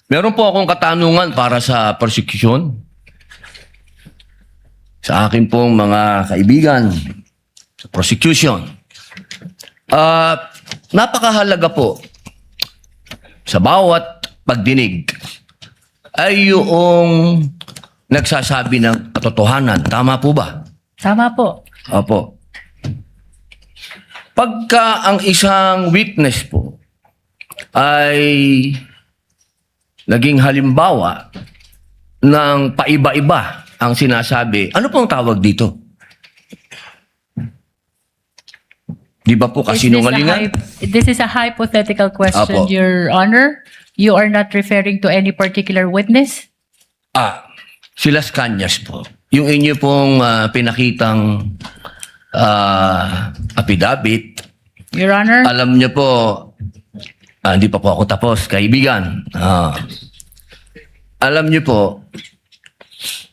Meron po akong katanungan para sa prosecution. Sa akin pong mga kaibigan sa prosecution. Napakahalaga po sa bawat pagdinig ay yung nagsasabi ng katotohanan. Tama po ba? Tama po. Opo. Pagka ang isang witness po ay naging halimbawa ng paiba-iba ang sinasabi, ano pong tawag dito? Di ba po kasinungalingan? This is a hypothetical question, Apo. Your Honor. You are not referring to any particular witness? Si Las Cañas po. Yung inyo pong pinakitang affidavit, Your Honor? alam niyo po, hindi pa po ako tapos, kaibigan. Alam niyo po,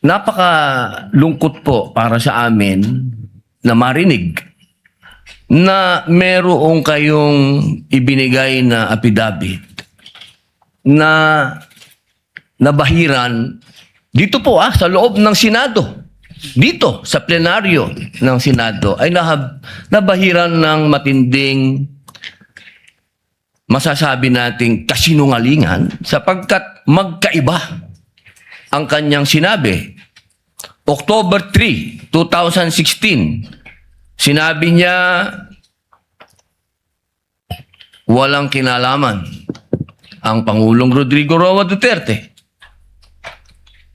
napakalungkot po para sa amin na marinig na merong kayong ibinigay na affidavit na nabahiran dito po sa loob ng Senado. Dito sa plenaryo ng Senado ay nabahiran ng matinding masasabi nating kasinungalingan sapagkat magkaiba ang kanyang sinabi. October 3, 2016, sinabi niya walang kinalaman ang Pangulong Rodrigo Roa Duterte.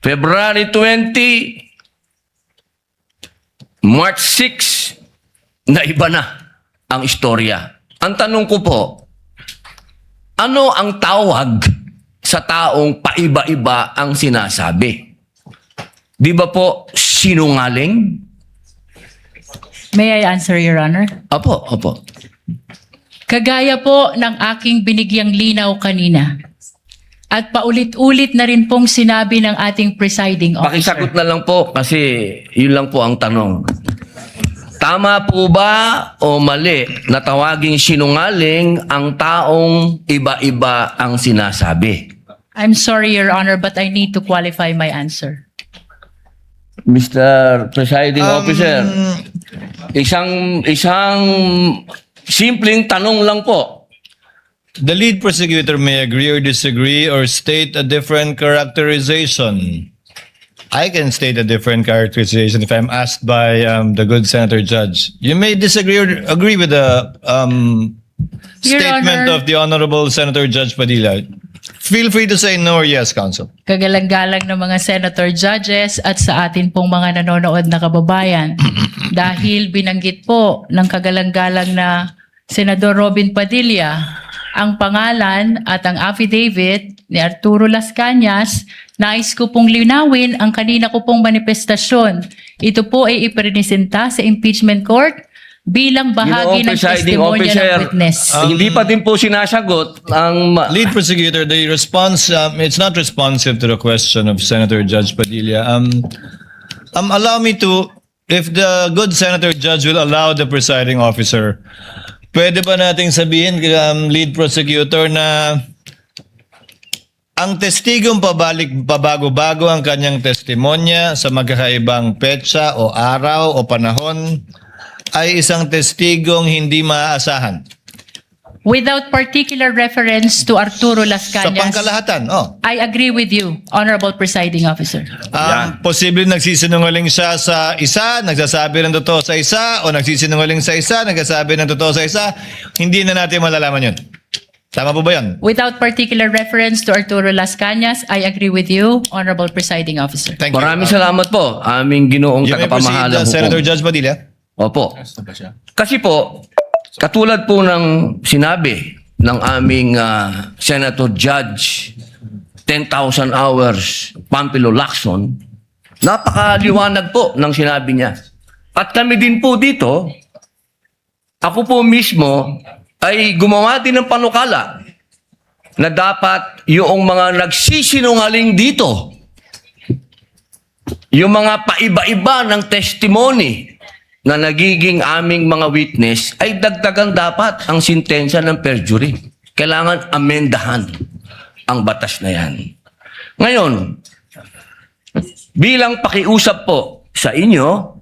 February 20, March 6, na iba na ang istorya. Ang tanong ko po, ano ang tawag sa taong paiba-iba ang sinasabi? Di ba po sinungaling? May I answer, Your Honor? Opo, opo. Kagaya po ng aking binigyang linaw kanina. At paulit-ulit na rin pong sinabi ng ating presiding officer. Pakisagot na lang po kasi yun lang po ang tanong. Tama po ba o mali na tawaging sinungaling ang taong iba-iba ang sinasabi? I'm sorry, Your Honor, but I need to qualify my answer. Mr. Presiding Officer, isang simpleng tanong lang po. The lead prosecutor may agree or disagree or state a different characterization. I can state a different characterization if I'm asked by the good Senator Judge. You may disagree or agree with the Your statement Honor. of the Honorable Senator Judge Padilla. Feel free to say no or yes, Counsel. Kagalang-galang ng mga senator judges at sa atin pong mga nanonood na kababayan. Dahil binanggit po ng kagalang-galang na Senador Robin Padilla ang pangalan at ang affidavit ni Arturo Las Cañas, nais ko pong linawin ang kanina ko pong manifestasyon. Ito po ay ipresenta sa impeachment court bilang bahagi ng testimonya ng witness. Hindi pa din po sinasagot ang... Lead prosecutor, the response, it's not responsive to the question of Senator Judge Padilla. Allow me to, if the good Senator Judge will allow the presiding officer, pwede ba nating sabihin, lead prosecutor, na ang testigong pabago-bago ang kanyang testimonya sa magkakaibang petsa o araw o panahon ay isang testigong hindi maaasahan? Without particular reference to Arturo Las Sa Cañas, pangkalahatan, I agree with you, Honorable Presiding Officer. Posible nagsisinungaling siya sa isa, nagsasabi ng totoo sa isa, o nagsisinungaling sa isa, nagsasabi ng totoo sa isa, hindi na natin malalaman yun. Tama po ba yan? Without particular reference to Arturo Las Cañas, I agree with you, Honorable Presiding Officer. Thank you. Maraming salamat po, aming ginoong You may proceed, tagapamahalang Senator hukom. Judge Padilla. Opo. Kasi po, katulad po ng sinabi ng aming Senator Judge, 10,000 hours, Pampilo Lacson, napakaliwanag po ng sinabi niya. At kami din po dito, ako po mismo ay gumawa din ng panukala na dapat yung mga nagsisinungaling dito, yung mga paiba-iba ng testimony na nagiging aming mga witness ay dagdagan dapat ang sintensya ng perjury. Kailangan amendahan. ang batas na yan. Ngayon, bilang pakiusap po sa inyo,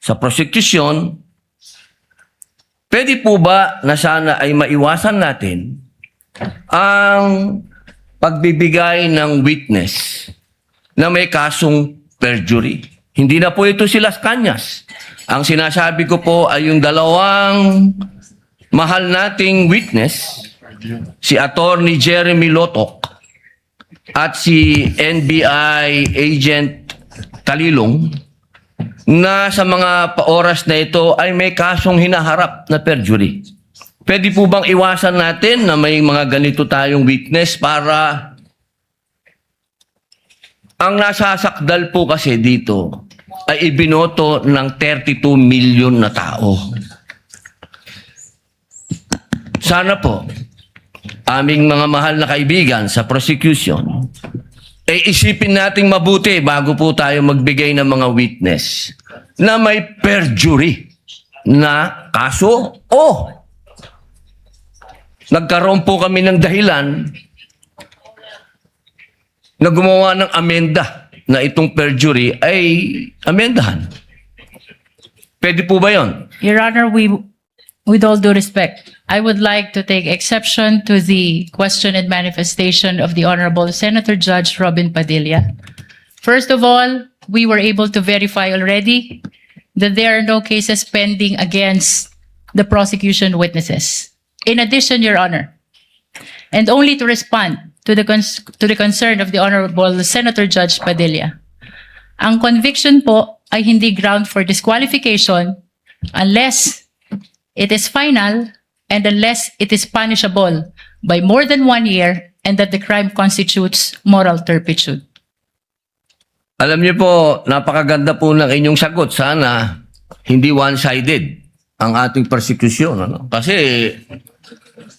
sa prosecution, pwede po ba na sana ay maiwasan natin ang pagbibigay ng witness na may kasong perjury? Hindi na po ito si Las Cañas. Ang sinasabi ko po ay yung dalawang mahal nating witness, si Attorney Jeremy Lotok at si NBI Agent Talilong, na sa mga oras na ito ay may kasong hinaharap na perjury. Pwede po bang iwasan natin na may mga ganito tayong witness para ang nasasakdal po kasi dito ay ibinoto ng 32 million na tao. Sana po, aming mga mahal na kaibigan sa prosecution, isipin nating mabuti bago po tayo magbigay ng mga witness na may perjury na kaso o nagkaroon po kami ng dahilan na gumawa ng amenda na itong perjury ay amendahan. Pwede po ba yon? Your Honor, with all due respect, I would like to take exception to the question and manifestation of the Honorable Senator Judge Robin Padilla. First of all, we were able to verify already that there are no cases pending against the prosecution witnesses. In addition, Your Honor, and only to respond to the concern of the Honorable Senator Judge Padilla, ang conviction po ay hindi ground for disqualification unless it is final and unless it is punishable by more than 1 year and that the crime constitutes moral turpitude. Alam niyo po, napakaganda po ng inyong sagot. Sana hindi one-sided ang ating persecution. Ano? Kasi,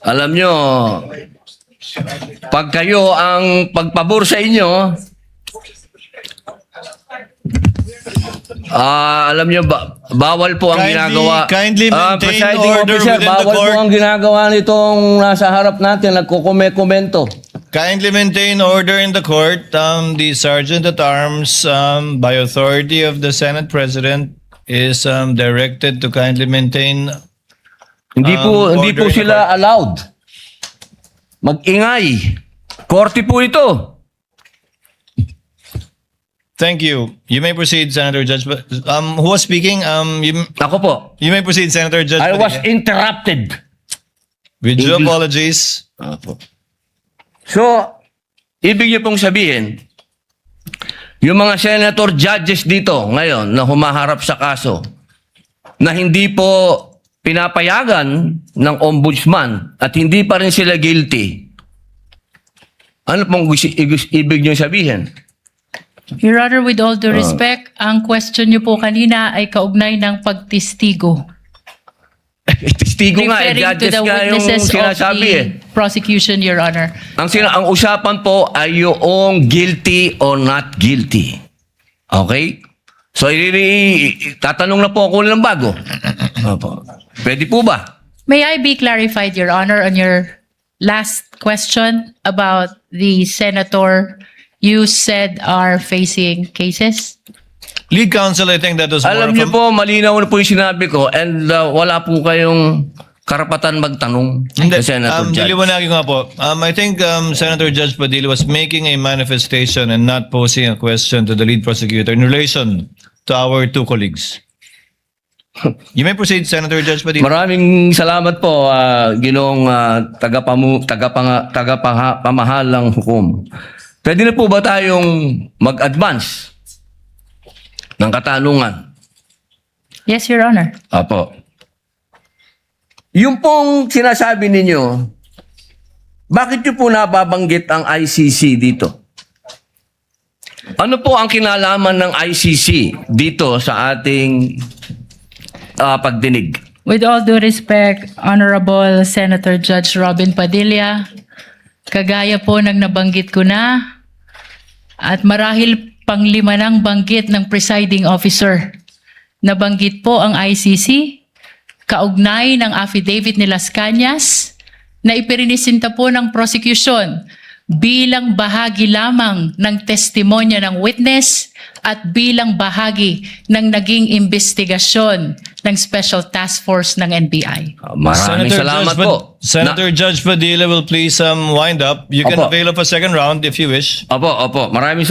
alam niyo, pag kayo ang pagpabor sa inyo, alam niyo, bawal po ang ginagawa. Kindly maintain Presiding order officer, within the bawal po court. ang ginagawa nitong nasa harap natin, nagkukomento. Kindly maintain order in the court. The Sergeant at Arms, by authority of the Senate President, is directed to kindly maintain. Hindi po Order in the sila allowed mag-ingay. Korte po ito. Thank you. You may proceed, Senator Judge. Who was speaking? Ako po. You may proceed, Senator Judge. I was Padilla. interrupted. With due apologies. So, ibig niyo pong sabihin, yung mga senator judges dito ngayon na humaharap sa kaso na hindi po pinapayagan ng ombudsman at hindi pa rin sila guilty, ano pong ibig niyo sabihin? Your Honor, with all due respect, ang question niyo po kanina ay kaugnay ng pagtistigo. Testigo nga, Referring to judges the nga yung witnesses of sinasabi the prosecution, Your Honor. Ang usapan po ay yung guilty or not guilty. Okay? So, tatanong na po ako ng bago. Opo. Pwede po ba? May I be clarified, Your Honor, on your last question about the senator you said are facing cases? Lead counsel, I think that was more Alam of niyo a- po, malinaw na po yung sinabi ko and wala po kayong karapatan magtanong Hindi, sa Senator Judge. diliwanagin ko nga po. I think Senator Judge Padilla was making a manifestation and not posing a question to the lead prosecutor in relation to our two colleagues. You may proceed, Senator Judge Padilla. Maraming salamat po, Ginoong tagapamahalang hukom. Pwede na po ba tayong mag-advance ng katanungan? Yes, Your Honor. Apo. Yung pong sinasabi ninyo, bakit nyo po nababanggit ang ICC dito? Ano po ang kinalaman ng ICC dito sa ating pagdinig? With all due respect, Honorable Senator Judge Robin Padilla, kagaya po ng nabanggit ko na at marahil panglima ng banggit ng presiding officer. Nabanggit po ang ICC, kaugnay ng affidavit ni Las Cañas na ipirinisinta po ng prosecution bilang bahagi lamang ng testimonya ng witness at bilang bahagi ng naging investigasyon ng Special Task Force ng NBI. Maraming salamat po. Senator Judge Padilla will please wind up. You can Opo. avail of a second round if you wish. Opo. Maraming